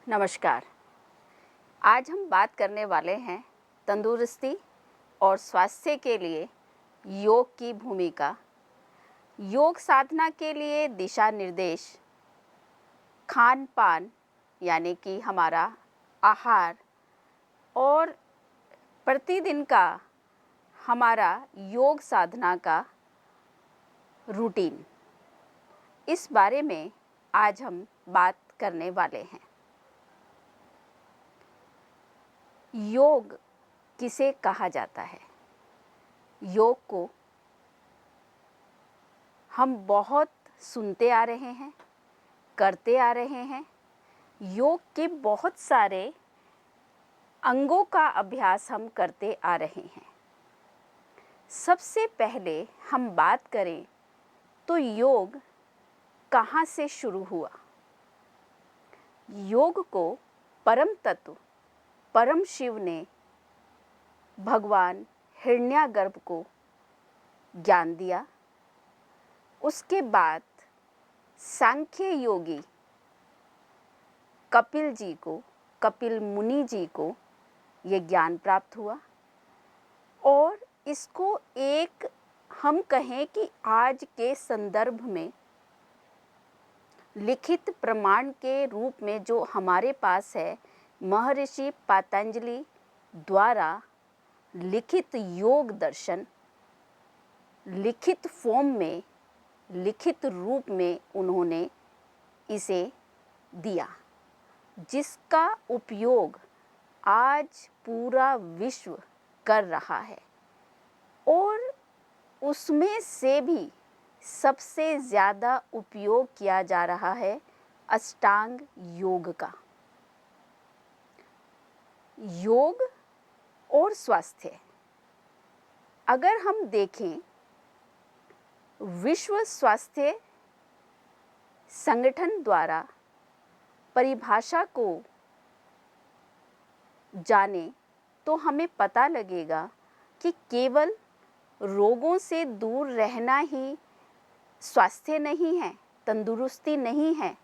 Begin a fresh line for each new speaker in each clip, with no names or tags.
नमस्कार। आज हम बात करने वाले हैं तंदुरुस्ती और स्वास्थ्य के लिए योग की भूमिका, योग साधना के लिए दिशा निर्देश, खान पान यानी कि हमारा आहार और प्रतिदिन का हमारा योग साधना का रूटीन, इस बारे में आज हम बात करने वाले हैं। योग किसे कहा जाता है? योग को हम बहुत सुनते आ रहे हैं, करते आ रहे हैं। योग के बहुत सारे अंगों का अभ्यास हम करते आ रहे हैं। सबसे पहले हम बात करें तो योग कहाँ से शुरू हुआ? योग को परम तत्व परम शिव ने भगवान हिरण्यागर्भ को ज्ञान दिया। उसके बाद सांख्य योगी कपिल मुनि जी को ये ज्ञान प्राप्त हुआ और इसको एक हम कहें कि आज के संदर्भ में लिखित प्रमाण के रूप में जो हमारे पास है, महर्षि पतंजलि द्वारा लिखित योग दर्शन लिखित फॉर्म में, लिखित रूप में उन्होंने इसे दिया, जिसका उपयोग आज पूरा विश्व कर रहा है। और उसमें से भी सबसे ज़्यादा उपयोग किया जा रहा है अष्टांग योग का। योग और स्वास्थ्य, अगर हम देखें, विश्व स्वास्थ्य संगठन द्वारा परिभाषा को जाने तो हमें पता लगेगा कि केवल रोगों से दूर रहना ही स्वास्थ्य नहीं है, तंदुरुस्ती नहीं है,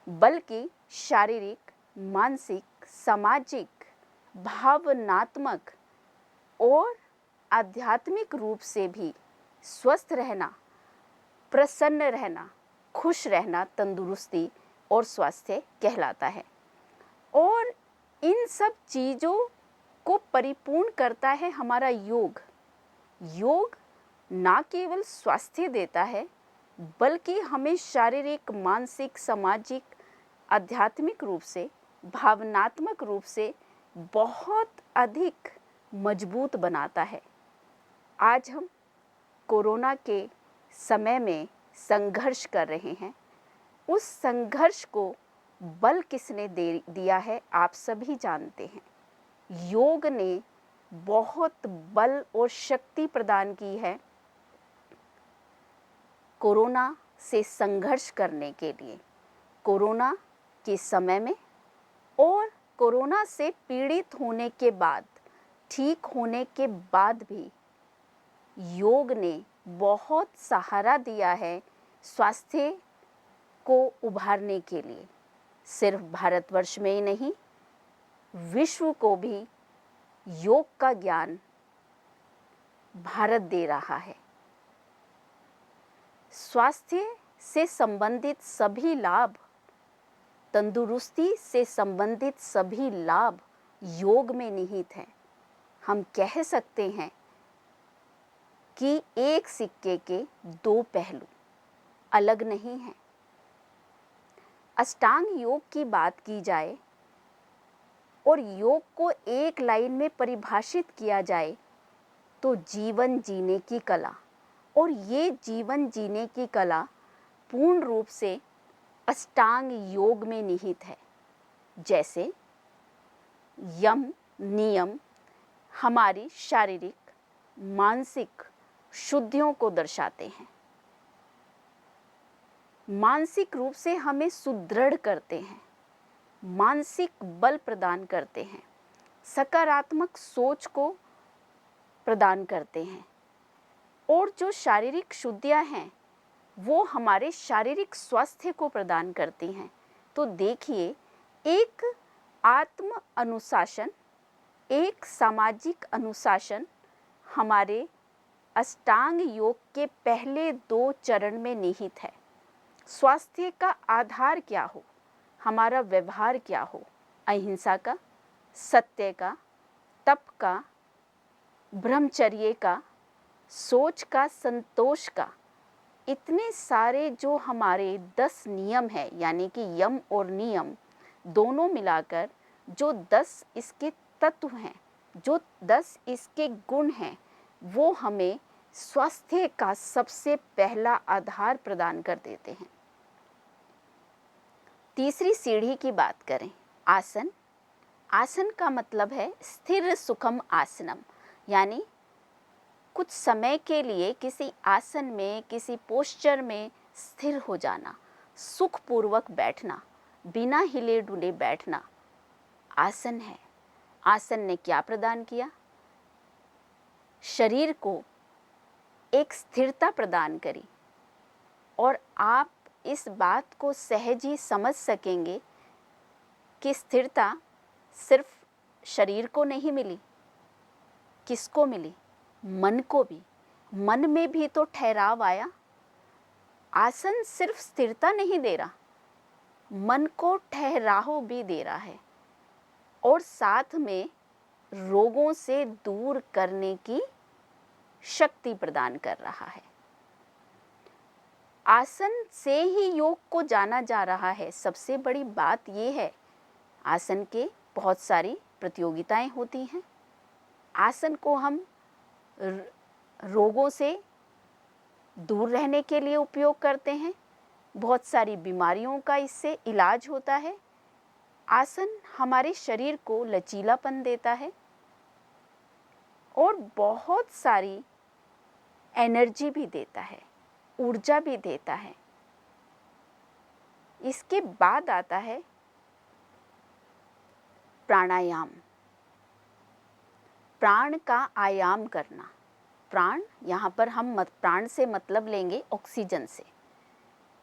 बल्कि शारीरिक, मानसिक, सामाजिक, भावनात्मक और आध्यात्मिक रूप से भी स्वस्थ रहना, प्रसन्न रहना, खुश रहना तंदुरुस्ती और स्वास्थ्य कहलाता है। और इन सब चीज़ों को परिपूर्ण करता है हमारा योग। योग ना केवल स्वास्थ्य देता है, बल्कि हमें शारीरिक, मानसिक, सामाजिक, आध्यात्मिक रूप से, भावनात्मक रूप से बहुत अधिक मजबूत बनाता है। आज हम कोरोना के समय में संघर्ष कर रहे हैं। उस संघर्ष को बल किसने दिया है, आप सभी जानते हैं। योग ने बहुत बल और शक्ति प्रदान की है कोरोना से संघर्ष करने के लिए। कोरोना के समय में और कोरोना से पीड़ित होने के बाद, ठीक होने के बाद भी योग ने बहुत सहारा दिया है स्वास्थ्य को उभारने के लिए। सिर्फ भारतवर्ष में ही नहीं, विश्व को भी योग का ज्ञान भारत दे रहा है। स्वास्थ्य से संबंधित सभी लाभ, तंदुरुस्ती से संबंधित सभी लाभ योग में निहित हैं। हम कह सकते हैं कि एक सिक्के के दो पहलू, अलग नहीं हैं। अष्टांग योग की बात की जाए और योग को एक लाइन में परिभाषित किया जाए तो जीवन जीने की कला, और ये जीवन जीने की कला पूर्ण रूप से अष्टांग योग में निहित है। जैसे यम नियम हमारी शारीरिक, मानसिक शुद्धियों को दर्शाते हैं, मानसिक रूप से हमें सुदृढ़ करते हैं, मानसिक बल प्रदान करते हैं, सकारात्मक सोच को प्रदान करते हैं। और जो शारीरिक शुद्धियां हैं वो हमारे शारीरिक स्वास्थ्य को प्रदान करती हैं। तो देखिए, एक आत्म अनुशासन, एक सामाजिक अनुशासन हमारे अष्टांग योग के पहले 2 चरण में निहित है। स्वास्थ्य का आधार क्या हो, हमारा व्यवहार क्या हो, अहिंसा का, सत्य का, तप का, ब्रह्मचर्य का, सोच का, संतोष का, इतने सारे जो हमारे 10 नियम हैं, यानी कि यम और नियम दोनों मिलाकर जो 10 इसके तत्व हैं, जो 10 इसके गुण हैं, वो हमें स्वास्थ्य का सबसे पहला आधार प्रदान कर देते हैं। तीसरी सीढ़ी की बात करें, आसन। आसन का मतलब है स्थिर सुखम आसनम, यानी कुछ समय के लिए किसी आसन में, किसी पोस्चर में स्थिर हो जाना, सुखपूर्वक बैठना, बिना हिले डुले बैठना आसन है। आसन ने क्या प्रदान किया? शरीर को एक स्थिरता प्रदान करी, और आप इस बात को सहज ही समझ सकेंगे कि स्थिरता सिर्फ शरीर को नहीं मिली, किसको मिली? मन को भी। मन में भी तो ठहराव आया। आसन सिर्फ स्थिरता नहीं दे रहा, मन को ठहराव भी दे रहा है, और साथ में रोगों से दूर करने की शक्ति प्रदान कर रहा है। आसन से ही योग को जाना जा रहा है। सबसे बड़ी बात ये है, आसन के बहुत सारी प्रतियोगिताएं होती हैं। आसन को हम रोगों से दूर रहने के लिए उपयोग करते हैं। बहुत सारी बीमारियों का इससे इलाज होता है। आसन हमारे शरीर को लचीलापन देता है और बहुत सारी एनर्जी भी देता है, ऊर्जा भी देता है। इसके बाद आता है प्राणायाम। प्राण का आयाम करना। प्राण, यहाँ पर हम प्राण से मतलब लेंगे ऑक्सीजन से।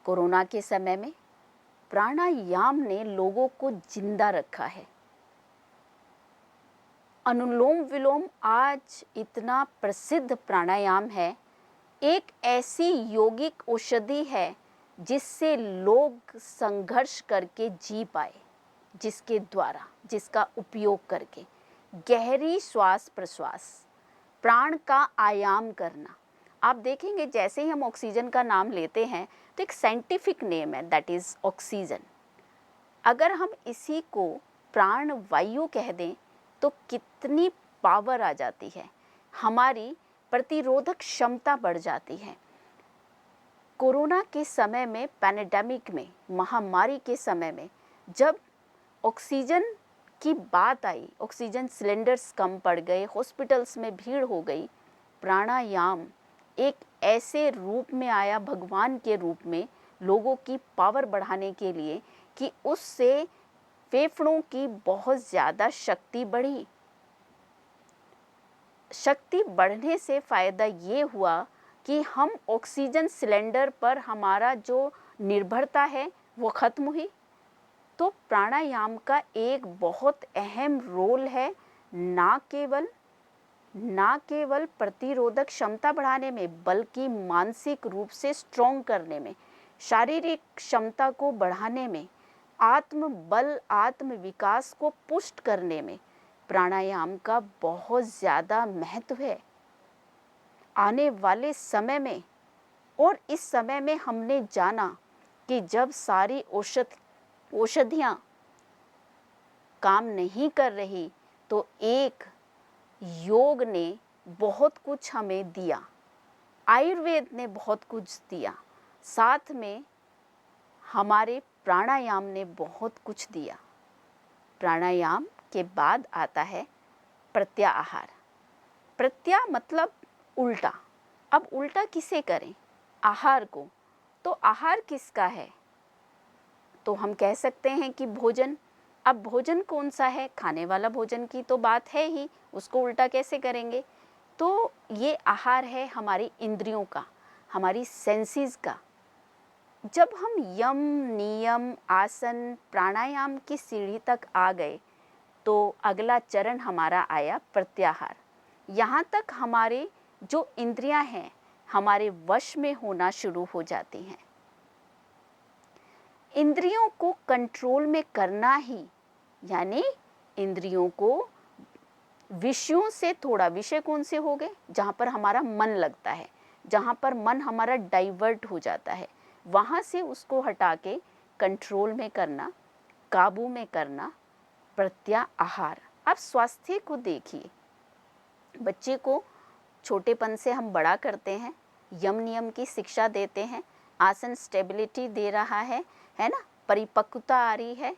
कोरोना के समय में प्राणायाम ने लोगों को जिंदा रखा है। अनुलोम विलोम आज इतना प्रसिद्ध प्राणायाम है, एक ऐसी यौगिक औषधि है जिससे लोग संघर्ष करके जी पाए, जिसके द्वारा, जिसका उपयोग करके गहरी श्वास प्रश्वास, प्राण का आयाम करना। आप देखेंगे जैसे ही हम ऑक्सीजन का नाम लेते हैं तो एक साइंटिफिक नेम है, दैट इज ऑक्सीजन। अगर हम इसी को प्राण वायु कह दें तो कितनी पावर आ जाती है, हमारी प्रतिरोधक क्षमता बढ़ जाती है। कोरोना के समय में, पैंडेमिक में, महामारी के समय में जब ऑक्सीजन की बात आई, ऑक्सीजन सिलेंडर्स कम पड़ गए, हॉस्पिटल्स में भीड़ हो गई, प्राणायाम एक ऐसे रूप में आया, भगवान के रूप में, लोगों की पावर बढ़ाने के लिए कि उससे फेफड़ों की बहुत ज़्यादा शक्ति बढ़ी। शक्ति बढ़ने से फ़ायदा ये हुआ कि हम ऑक्सीजन सिलेंडर पर हमारा जो निर्भरता है वो ख़त्म हुई। तो प्राणायाम का एक बहुत अहम रोल है, ना केवल प्रतिरोधक क्षमता बढ़ाने में, बल्कि मानसिक रूप से स्ट्रॉन्ग करने में, शारीरिक क्षमता को बढ़ाने में, आत्मबल, आत्म विकास को पुष्ट करने में प्राणायाम का बहुत ज़्यादा महत्व है। आने वाले समय में, और इस समय में हमने जाना कि जब सारी औषधियाँ काम नहीं कर रही तो एक योग ने बहुत कुछ हमें दिया, आयुर्वेद ने बहुत कुछ दिया, साथ में हमारे प्राणायाम ने बहुत कुछ दिया। प्राणायाम के बाद आता है प्रत्याहार। प्रत्याह मतलब उल्टा। अब उल्टा किसे करें? आहार को। तो आहार किसका है? तो हम कह सकते हैं कि भोजन। अब भोजन कौन सा है? खाने वाला भोजन की तो बात है ही, उसको उल्टा कैसे करेंगे? तो ये आहार है हमारी इंद्रियों का, हमारी सेंसेस का। जब हम यम, नियम, आसन, प्राणायाम की सीढ़ी तक आ गए तो अगला चरण हमारा आया प्रत्याहार। यहाँ तक हमारे जो इंद्रियां हैं हमारे वश में होना शुरू हो जाती हैं। इंद्रियों को कंट्रोल में करना ही, यानी इंद्रियों को विषयों से, थोड़ा विषय कौन से हो गए जहाँ पर हमारा मन लगता है, जहाँ पर मन हमारा डाइवर्ट हो जाता है, वहाँ से उसको हटा के कंट्रोल में करना, काबू में करना, प्रत्याहार। आप स्वास्थ्य को देखिए, बच्चे को छोटेपन से हम बड़ा करते हैं, यम नियम की शिक्षा देते हैं, आसन स्टेबिलिटी दे रहा है ना, परिपक्वता आ रही है,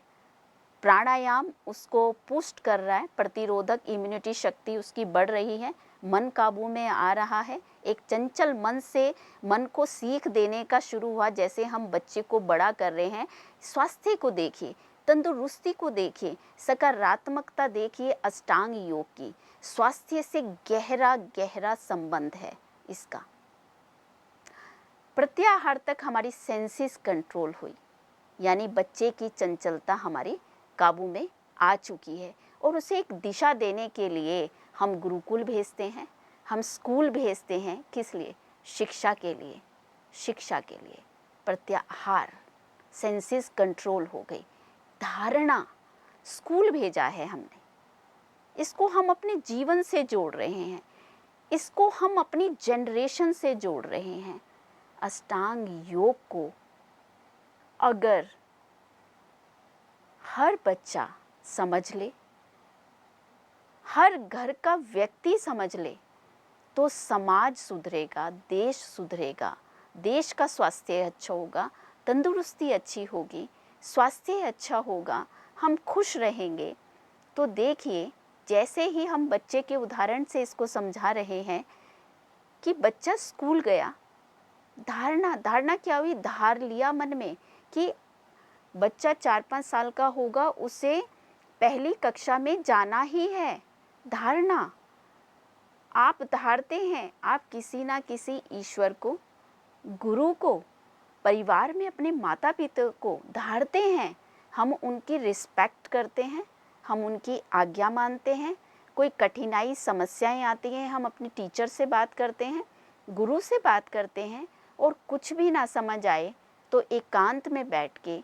प्राणायाम उसको पुष्ट कर रहा है, प्रतिरोधक इम्यूनिटी शक्ति उसकी बढ़ रही है, मन काबू में आ रहा है। एक चंचल मन से मन को सीख देने का शुरू हुआ, जैसे हम बच्चे को बड़ा कर रहे हैं। स्वास्थ्य को देखिए, तंदुरुस्ती को देखिए, सकारात्मकता देखिए। अष्टांग योग की स्वास्थ्य से गहरा गहरा संबंध है इसका। प्रत्याहार तक हमारी सेंसेस कंट्रोल हुई, यानी बच्चे की चंचलता हमारी काबू में आ चुकी है, और उसे एक दिशा देने के लिए हम गुरुकुल भेजते हैं, हम स्कूल भेजते हैं। किस लिए? शिक्षा के लिए, शिक्षा के लिए। प्रत्याहार, सेंसेस कंट्रोल हो गई। धारणा, स्कूल भेजा है हमने, इसको हम अपने जीवन से जोड़ रहे हैं, इसको हम अपनी जनरेशन से जोड़ रहे हैं। अष्टांग योग को अगर हर बच्चा समझ ले, हर घर का व्यक्ति समझ ले, तो समाज सुधरेगा, देश सुधरेगा, देश का स्वास्थ्य अच्छा होगा, तंदुरुस्ती अच्छी होगी, स्वास्थ्य अच्छा होगा, हम खुश रहेंगे। तो देखिए, जैसे ही हम बच्चे के उदाहरण से इसको समझा रहे हैं कि बच्चा स्कूल गया, धारणा क्या हुई? धार लिया मन में कि बच्चा 4-5 साल का होगा, उसे पहली कक्षा में जाना ही है। धारणा आप धारते हैं, आप किसी ना किसी ईश्वर को, गुरु को, परिवार में अपने माता पिता को धारते हैं। हम उनकी रिस्पेक्ट करते हैं, हम उनकी आज्ञा मानते हैं। कोई कठिनाई समस्याएं आती हैं, हम अपने टीचर से बात करते हैं, गुरु से बात करते हैं, और कुछ भी ना समझ आए तो एकांत में बैठ के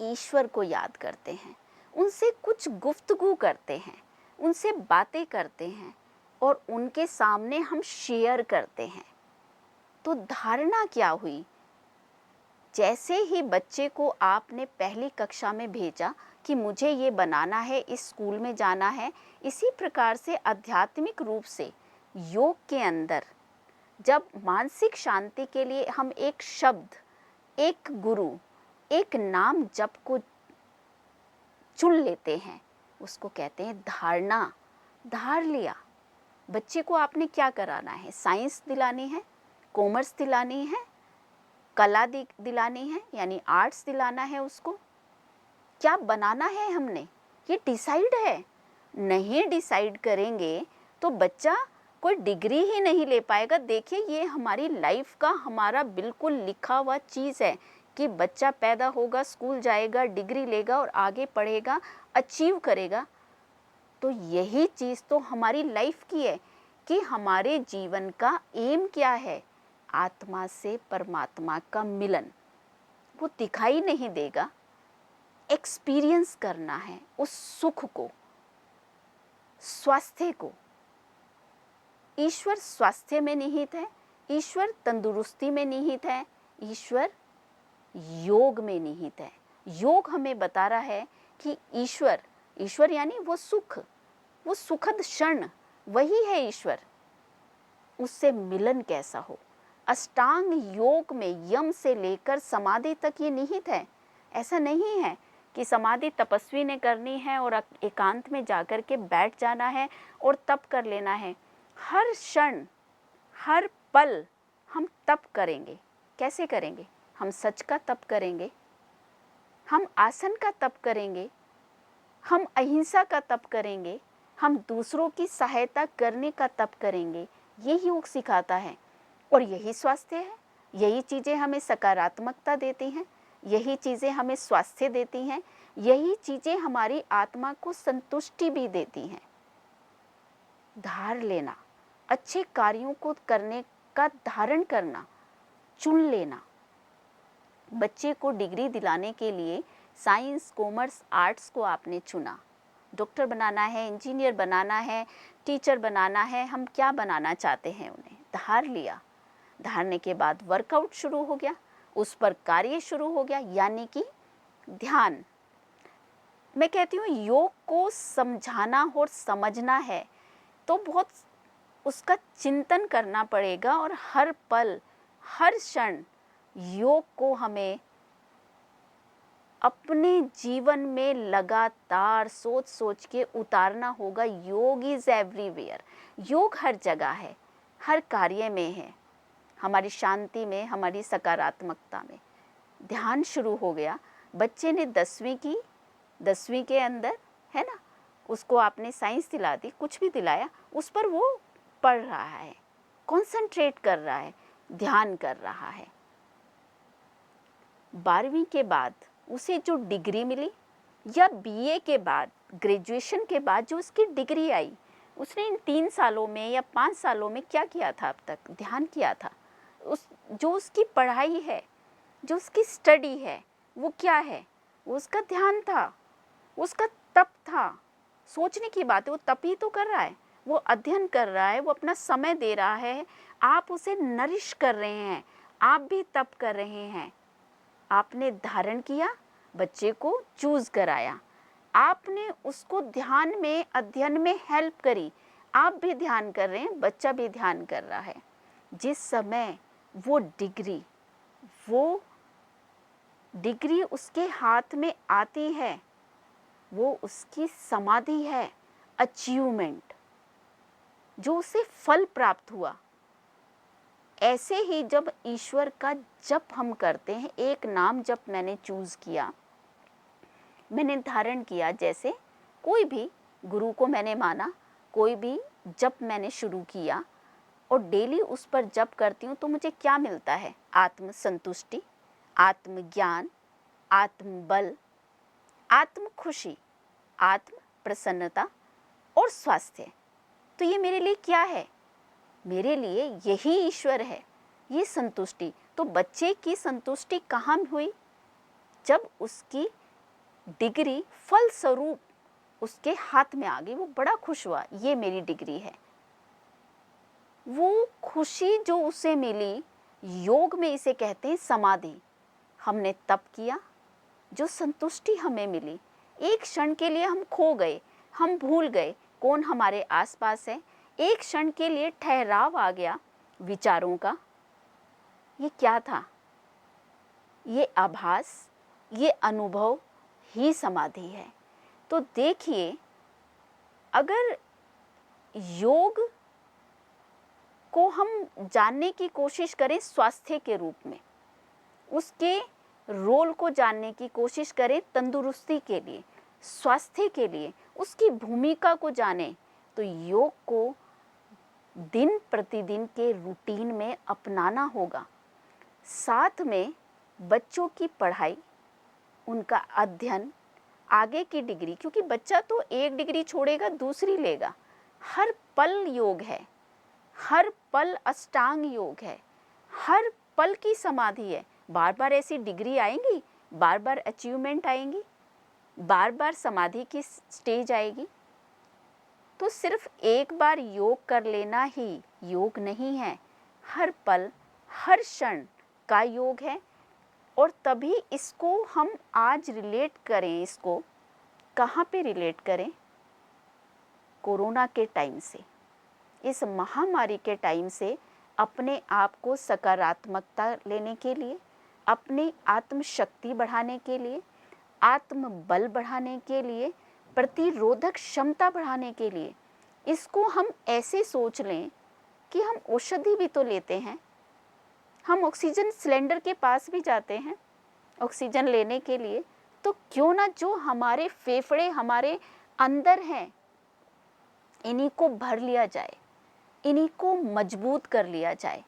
ईश्वर को याद करते हैं, उनसे कुछ गुफ्तगू करते हैं, उनसे बातें करते हैं, और उनके सामने हम शेयर करते हैं। तो धारणा क्या हुई? जैसे ही बच्चे को आपने पहली कक्षा में भेजा कि मुझे ये बनाना है, इस स्कूल में जाना है, इसी प्रकार से आध्यात्मिक रूप से योग के अंदर जब मानसिक शांति के लिए हम एक शब्द, एक गुरु, एक नाम जप को चुन लेते हैं, उसको कहते हैं धारणा। धार लिया। बच्चे को आपने क्या कराना है? साइंस दिलानी है, कॉमर्स दिलानी है, कला दिलानी है, यानी आर्ट्स दिलाना है, उसको क्या बनाना है हमने, ये डिसाइड है। नहीं डिसाइड करेंगे तो बच्चा कोई डिग्री ही नहीं ले पाएगा। देखिए, ये हमारी लाइफ का हमारा बिल्कुल लिखा हुआ चीज़ है कि बच्चा पैदा होगा, स्कूल जाएगा, डिग्री लेगा और आगे पढ़ेगा, अचीव करेगा। तो यही चीज़ तो हमारी लाइफ की है कि हमारे जीवन का एम क्या है? आत्मा से परमात्मा का मिलन। वो दिखाई नहीं देगा, एक्सपीरियंस करना है उस सुख को, स्वास्थ्य को। ईश्वर स्वास्थ्य में निहित है, ईश्वर तंदुरुस्ती में निहित है, ईश्वर योग में निहित है। योग हमें बता रहा है कि ईश्वर यानी वो सुख, वो सुखद क्षण, वही है ईश्वर। उससे मिलन कैसा हो? अष्टांग योग में यम से लेकर समाधि तक ये निहित है। ऐसा नहीं है कि समाधि तपस्वी ने करनी है और एकांत में जाकर के बैठ जाना है और तप कर लेना है। हर क्षण, हर पल हम तप करेंगे। कैसे करेंगे? हम सच का तप करेंगे, हम आसन का तप करेंगे, हम अहिंसा का तप करेंगे, हम दूसरों की सहायता करने का तप करेंगे। ये योग सिखाता है और यही स्वास्थ्य है। यही चीज़ें हमें सकारात्मकता देती हैं, यही चीज़ें हमें स्वास्थ्य देती हैं, यही चीज़ें हमारी आत्मा को संतुष्टि भी देती हैं। धार लेना, अच्छे कार्यों को करने का धारण करना, चुन लेना। बच्चे को डिग्री दिलाने के लिए साइंस, कॉमर्स, आर्ट्स को आपने चुना। डॉक्टर बनाना है, इंजीनियर बनाना है, टीचर बनाना है, हम क्या बनाना चाहते हैं उन्हें धार लिया। धारने के बाद वर्कआउट शुरू हो गया, उस पर कार्य शुरू हो गया, यानी कि ध्यान। मैं कहती हूँ योग को समझाना और समझना है तो बहुत उसका चिंतन करना पड़ेगा, और हर पल हर क्षण योग को हमें अपने जीवन में लगातार सोच सोच के उतारना होगा। योग इज़ एवरीवेयर, योग हर जगह है, हर कार्य में है, हमारी शांति में, हमारी सकारात्मकता में। ध्यान शुरू हो गया। बच्चे ने 10वीं की, 10वीं के अंदर है ना, उसको आपने साइंस दिला दी, कुछ भी दिलाया, उस पर वो पढ़ रहा है, कंसंट्रेट कर रहा है, ध्यान कर रहा है। 12वीं के बाद उसे जो डिग्री मिली, या बीए के बाद, ग्रेजुएशन के बाद जो उसकी डिग्री आई, उसने इन 3 सालों में या 5 सालों में क्या किया था? अब तक ध्यान किया था। जो उसकी पढ़ाई है, जो उसकी स्टडी है, वो क्या है? वो उसका ध्यान था, उसका तप था। सोचने की बात है, वो तप ही तो कर रहा है, वो अध्ययन कर रहा है, वो अपना समय दे रहा है। आप उसे नरिश कर रहे हैं, आप भी तप कर रहे हैं। आपने धारण किया, बच्चे को चूज कराया, आपने उसको ध्यान में, अध्ययन में हेल्प करी। आप भी ध्यान कर रहे हैं, बच्चा भी ध्यान कर रहा है। जिस समय वो डिग्री उसके हाथ में आती है, वो उसकी समाधि है, अचीवमेंट, जो उसे फल प्राप्त हुआ। ऐसे ही जब ईश्वर का जप हम करते हैं, एक नाम जप मैंने चूज किया, मैंने धारण किया, जैसे कोई भी गुरु को मैंने माना, कोई भी जप मैंने शुरू किया और डेली उस पर जप करती हूँ, तो मुझे क्या मिलता है? आत्म संतुष्टि, आत्मज्ञान, आत्मबल, आत्म खुशी, आत्म प्रसन्नता और स्वास्थ्य। तो ये मेरे लिए क्या है? मेरे लिए यही ईश्वर है, ये संतुष्टि। तो बच्चे की संतुष्टि कहाँ हुई? जब उसकी डिग्री फल स्वरूप उसके हाथ में आ गई, वो बड़ा खुश हुआ, ये मेरी डिग्री है। वो खुशी जो उसे मिली, योग में इसे कहते हैं समाधि। हमने तप किया, जो संतुष्टि हमें मिली, एक क्षण के लिए हम खो गए, हम भूल गए कौन हमारे आसपास है, एक क्षण के लिए ठहराव आ गया विचारों का। ये क्या था? ये आभास, ये अनुभव ही समाधि है। तो देखिए, अगर योग को हम जानने की कोशिश करें स्वास्थ्य के रूप में, उसके रोल को जानने की कोशिश करें तंदुरुस्ती के लिए, स्वास्थ्य के लिए, उसकी भूमिका को जानें, तो योग को दिन प्रतिदिन के रूटीन में अपनाना होगा। साथ में बच्चों की पढ़ाई, उनका अध्ययन, आगे की डिग्री, क्योंकि बच्चा तो एक डिग्री छोड़ेगा दूसरी लेगा। हर पल योग है, हर पल अष्टांग योग है, हर पल की समाधि है। बार बार ऐसी डिग्री आएंगी, बार बार अचीवमेंट आएंगी, बार बार समाधि की स्टेज आएगी। तो सिर्फ एक बार योग कर लेना ही योग नहीं है, हर पल हर क्षण का योग है। और तभी इसको हम आज रिलेट करें, इसको कहाँ पे रिलेट करें? कोरोना के टाइम से, इस महामारी के टाइम से अपने आप को सकारात्मकता लेने के लिए, अपनी आत्मशक्ति बढ़ाने के लिए, आत्मबल बढ़ाने के लिए, प्रतिरोधक क्षमता बढ़ाने के लिए, इसको हम ऐसे सोच लें कि हम औषधि भी तो लेते हैं, हम ऑक्सीजन सिलेंडर के पास भी जाते हैं ऑक्सीजन लेने के लिए। तो क्यों ना जो हमारे फेफड़े हमारे अंदर हैं, इन्हीं को भर लिया जाए, इन्हीं को मजबूत कर लिया जाए।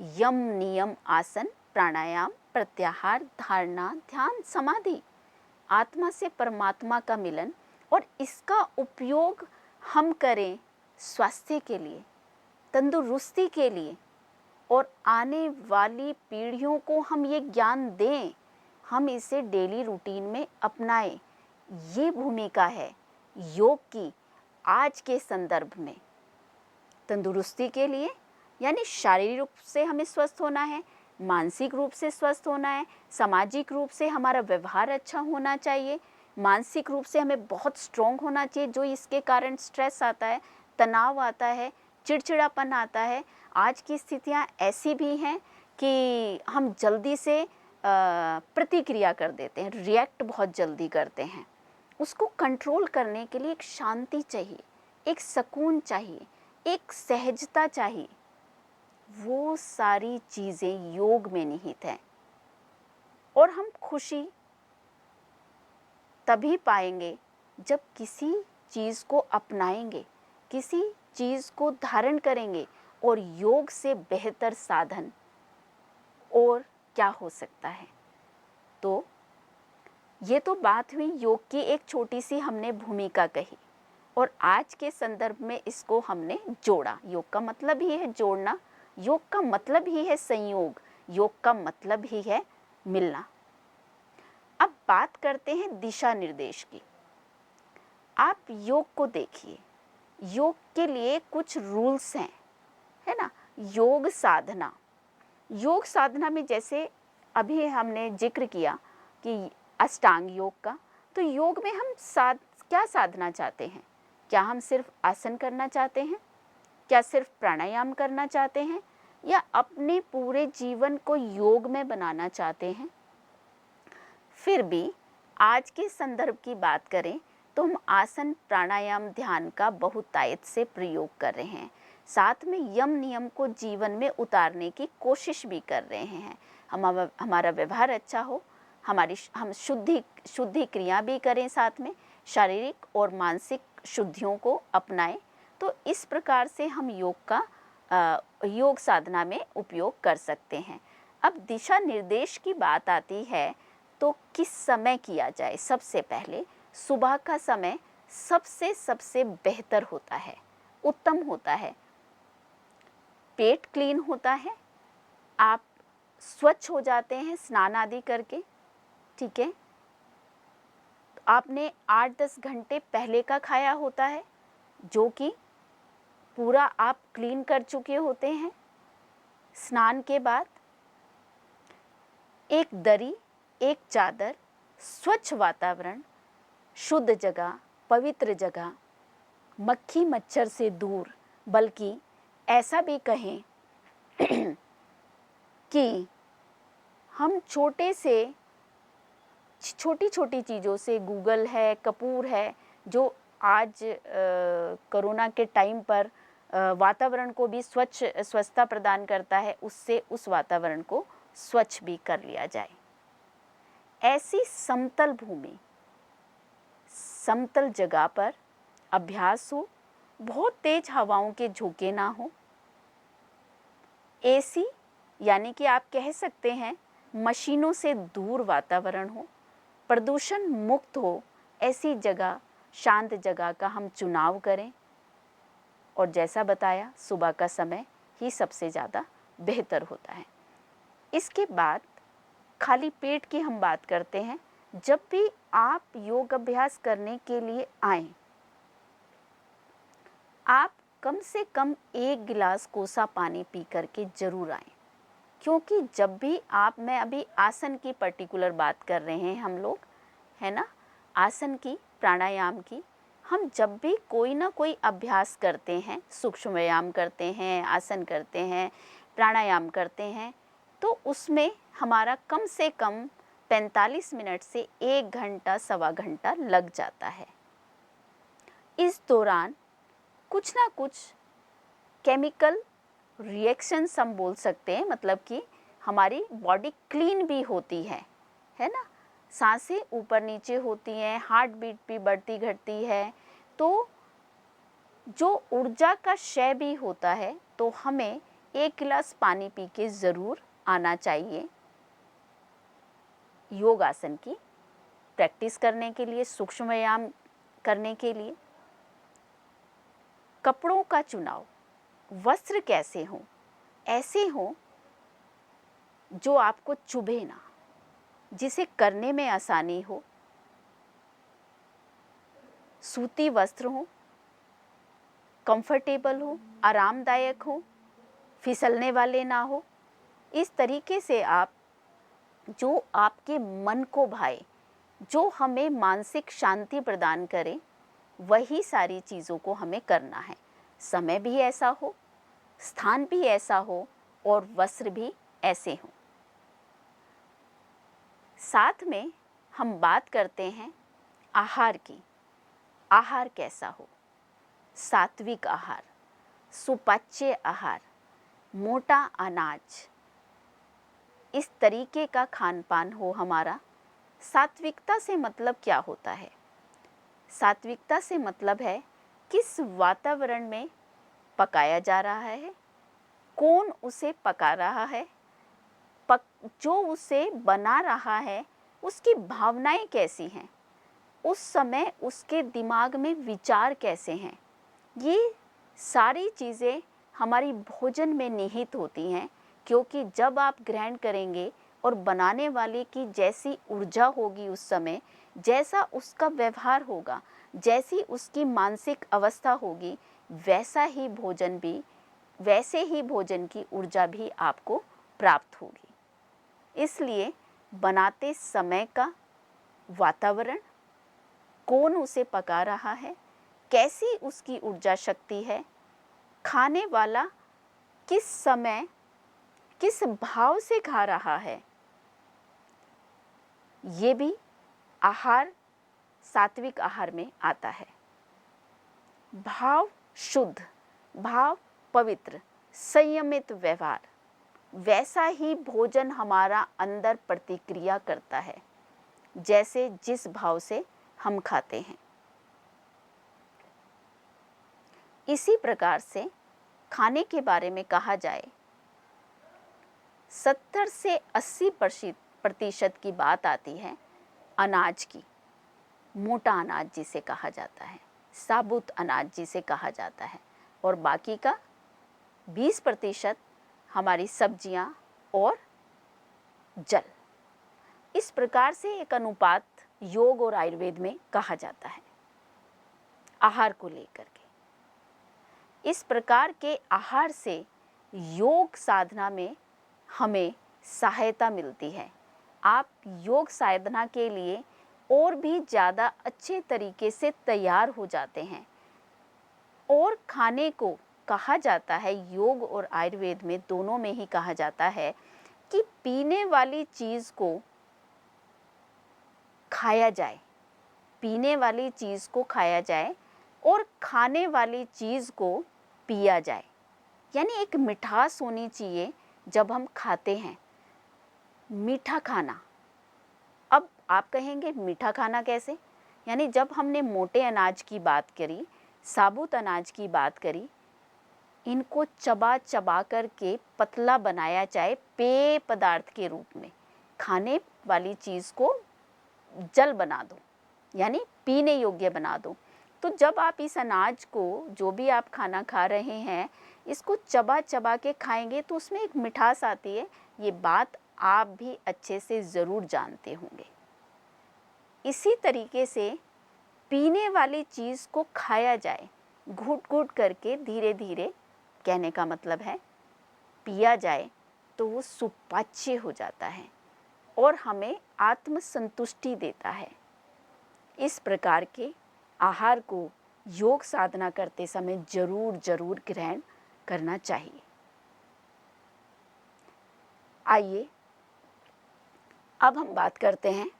यम नियम आसन प्राणायाम प्रत्याहार धारणा ध्यान समाधि, आत्मा से परमात्मा का मिलन, और इसका उपयोग हम करें स्वास्थ्य के लिए, तंदुरुस्ती के लिए, और आने वाली पीढ़ियों को हम ये ज्ञान दें, हम इसे डेली रूटीन में अपनाएं। ये भूमिका है योग की आज के संदर्भ में। तंदुरुस्ती के लिए यानी शारीरिक रूप से हमें स्वस्थ होना है, मानसिक रूप से स्वस्थ होना है, सामाजिक रूप से हमारा व्यवहार अच्छा होना चाहिए, मानसिक रूप से हमें बहुत स्ट्रॉन्ग होना चाहिए, जो इसके कारण स्ट्रेस आता है, तनाव आता है, चिड़चिड़ापन आता है। आज की स्थितियाँ ऐसी भी हैं कि हम जल्दी से प्रतिक्रिया कर देते हैं, रिएक्ट बहुत जल्दी करते हैं। उसको कंट्रोल करने के लिए एक शांति चाहिए, एक सुकून चाहिए, एक सहजता चाहिए। वो सारी चीज़ें योग में निहित हैं, और हम खुशी तभी पाएंगे जब किसी चीज़ को अपनाएंगे, किसी चीज़ को धारण करेंगे। और योग से बेहतर साधन और क्या हो सकता है। तो ये तो बात हुई योग की, एक छोटी सी हमने भूमिका कही, और आज के संदर्भ में इसको हमने जोड़ा। योग का मतलब ही है जोड़ना, योग का मतलब ही है संयोग, योग का मतलब ही है मिलना। अब बात करते हैं दिशा निर्देश की। आप योग को देखिए, योग के लिए कुछ रूल्स हैं, है ना। योग साधना, योग साधना में जैसे अभी हमने जिक्र किया कि अष्टांग योग का, तो योग में हम क्या साधना चाहते हैं? क्या हम सिर्फ आसन करना चाहते हैं? क्या सिर्फ प्राणायाम करना चाहते हैं? या अपने पूरे जीवन को योग में बनाना चाहते हैं? फिर भी आज के संदर्भ की बात करें तो हम आसन प्राणायाम ध्यान का बहुतायत से प्रयोग कर रहे हैं, साथ में यम नियम को जीवन में उतारने की कोशिश भी कर रहे हैं। हमारा व्यवहार अच्छा हो, हम शुद्धि क्रिया भी करें, साथ में शारीरिक और मानसिक शुद्धियों को अपनाएं। तो इस प्रकार से हम योग साधना में उपयोग कर सकते हैं। अब दिशा निर्देश की बात आती है तो किस समय किया जाए? सबसे पहले सुबह का समय सबसे बेहतर होता है, उत्तम होता है। पेट क्लीन होता है, आप स्वच्छ हो जाते हैं स्नान आदि करके, ठीक है। आपने 8-10 घंटे पहले का खाया होता है, जो कि पूरा आप क्लीन कर चुके होते हैं। स्नान के बाद एक दरी, एक चादर, स्वच्छ वातावरण, शुद्ध जगह, पवित्र जगह, मक्खी मच्छर से दूर, बल्कि ऐसा भी कहें कि हम छोटी छोटी चीज़ों से, गूगल है, कपूर है, जो आज कोरोना के टाइम पर वातावरण को भी स्वच्छता प्रदान करता है, उससे उस वातावरण को स्वच्छ भी कर लिया जाए। ऐसी समतल भूमि, समतल जगह पर अभ्यास हो, बहुत तेज हवाओं के झोंके ना हो, एसी यानी कि आप कह सकते हैं मशीनों से दूर वातावरण हो, प्रदूषण मुक्त हो, ऐसी जगह, शांत जगह का हम चुनाव करें। और जैसा बताया, सुबह का समय ही सबसे ज़्यादा बेहतर होता है। इसके बाद खाली पेट की हम बात करते हैं। जब भी आप योग अभ्यास करने के लिए आएं, आप कम से कम 1 गिलास कोसा पानी पी करके ज़रूर आएं, क्योंकि जब भी मैं अभी आसन की पर्टिकुलर बात कर रहे हैं हम लोग, है ना, आसन की, प्राणायाम की। हम जब भी कोई ना कोई अभ्यास करते हैं, सूक्ष्म व्यायाम करते हैं, आसन करते हैं, प्राणायाम करते हैं, तो उसमें हमारा कम से कम 45 मिनट से 1 घंटा, सवा घंटा लग जाता है। इस दौरान कुछ ना कुछ केमिकल रिएक्शंस हम बोल सकते हैं, मतलब कि हमारी बॉडी क्लीन भी होती है ना, सांसें ऊपर नीचे होती हैं, हार्ट बीट भी बढ़ती घटती है, तो जो ऊर्जा का क्षय भी होता है। तो हमें 1 गिलास पानी पी के ज़रूर आना चाहिए योग आसन की प्रैक्टिस करने के लिए, सूक्ष्म व्यायाम करने के लिए। कपड़ों का चुनाव, वस्त्र कैसे हों? ऐसे हों जो आपको चुभे ना, जिसे करने में आसानी हो। सूती वस्त्र हो, कंफर्टेबल हो, आरामदायक हो, फिसलने वाले ना हो। इस तरीके से आप जो आपके मन को भाए, जो हमें मानसिक शांति प्रदान करे, वही सारी चीज़ों को हमें करना है। समय भी ऐसा हो, स्थान भी ऐसा हो और वस्त्र भी ऐसे हों। साथ में हम बात करते हैं आहार की। आहार कैसा हो? सात्विक आहार, सुपाच्य आहार, मोटा अनाज, इस तरीके का खान पान हो हमारा। सात्विकता से मतलब क्या होता है? सात्विकता से मतलब है किस वातावरण में पकाया जा रहा है, कौन उसे पका रहा है, जो उसे बना रहा है उसकी भावनाएं कैसी हैं, उस समय उसके दिमाग में विचार कैसे हैं। ये सारी चीज़ें हमारी भोजन में निहित होती हैं, क्योंकि जब आप ग्रहण करेंगे और बनाने वाले की जैसी ऊर्जा होगी उस समय, जैसा उसका व्यवहार होगा, जैसी उसकी मानसिक अवस्था होगी, वैसा ही भोजन भी, वैसे ही भोजन की ऊर्जा भी आपको प्राप्त होगी। इसलिए बनाते समय का वातावरण, कौन उसे पका रहा है, कैसी उसकी ऊर्जा शक्ति है, खाने वाला किस समय किस भाव से खा रहा है, ये भी आहार, सात्विक आहार में आता है। भाव शुद्ध, भाव पवित्र, संयमित व्यवहार, वैसा ही भोजन हमारा अंदर प्रतिक्रिया करता है, जैसे जिस भाव से हम खाते हैं। इसी प्रकार से खाने के बारे में कहा जाए, 70 से 80% की बात आती है अनाज की। मोटा अनाज जिसे कहा जाता है, साबुत अनाज जिसे कहा जाता है, और बाकी का 20% हमारी सब्जियां और जल। इस प्रकार से एक अनुपात योग और आयुर्वेद में कहा जाता है आहार को लेकर के। इस प्रकार के आहार से योग साधना में हमें सहायता मिलती है। आप योग साधना के लिए और भी ज़्यादा अच्छे तरीके से तैयार हो जाते हैं। और खाने को कहा जाता है, योग और आयुर्वेद में दोनों में ही कहा जाता है कि पीने वाली चीज़ को खाया जाए, पीने वाली चीज़ को खाया जाए और खाने वाली चीज़ को पिया जाए। यानी एक मिठास होनी चाहिए जब हम खाते हैं, मीठा खाना। अब आप कहेंगे मीठा खाना कैसे? यानी जब हमने मोटे अनाज की बात करी, साबुत अनाज की बात करी, इनको चबा चबा करके पतला बनाया जाए पेय पदार्थ के रूप में, खाने वाली चीज़ को जल बना दो, यानी पीने योग्य बना दो। तो जब आप इस अनाज को, जो भी आप खाना खा रहे हैं, इसको चबा चबा के खाएंगे तो उसमें एक मिठास आती है। ये बात आप भी अच्छे से ज़रूर जानते होंगे। इसी तरीके से पीने वाली चीज़ को खाया जाए, घूट घूट करके धीरे धीरे, कहने का मतलब है पिया जाए, तो वो सुपाच्य हो जाता है और हमें आत्मसंतुष्टि देता है। इस प्रकार के आहार को योग साधना करते समय जरूर जरूर ग्रहण करना चाहिए। आइए अब हम बात करते हैं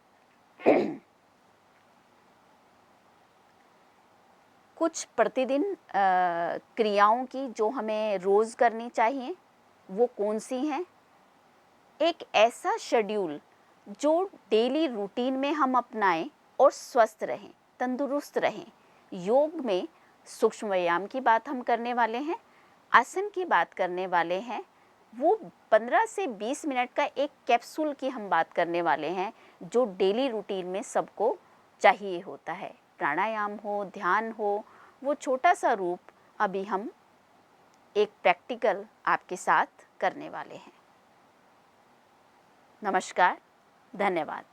कुछ प्रतिदिन क्रियाओं की जो हमें रोज़ करनी चाहिए। वो कौन सी हैं? एक ऐसा शेड्यूल जो डेली रूटीन में हम अपनाएं और स्वस्थ रहें, तंदुरुस्त रहें। योग में सूक्ष्म व्यायाम की बात हम करने वाले हैं आसन की बात करने वाले हैं वो 15 से 20 मिनट का एक कैप्सूल की हम बात करने वाले हैं जो डेली रूटीन में सबको चाहिए होता है। प्राणायाम हो, ध्यान हो, वो छोटा सा रूप अभी हम एक प्रैक्टिकल आपके साथ करने वाले हैं। नमस्कार, धन्यवाद।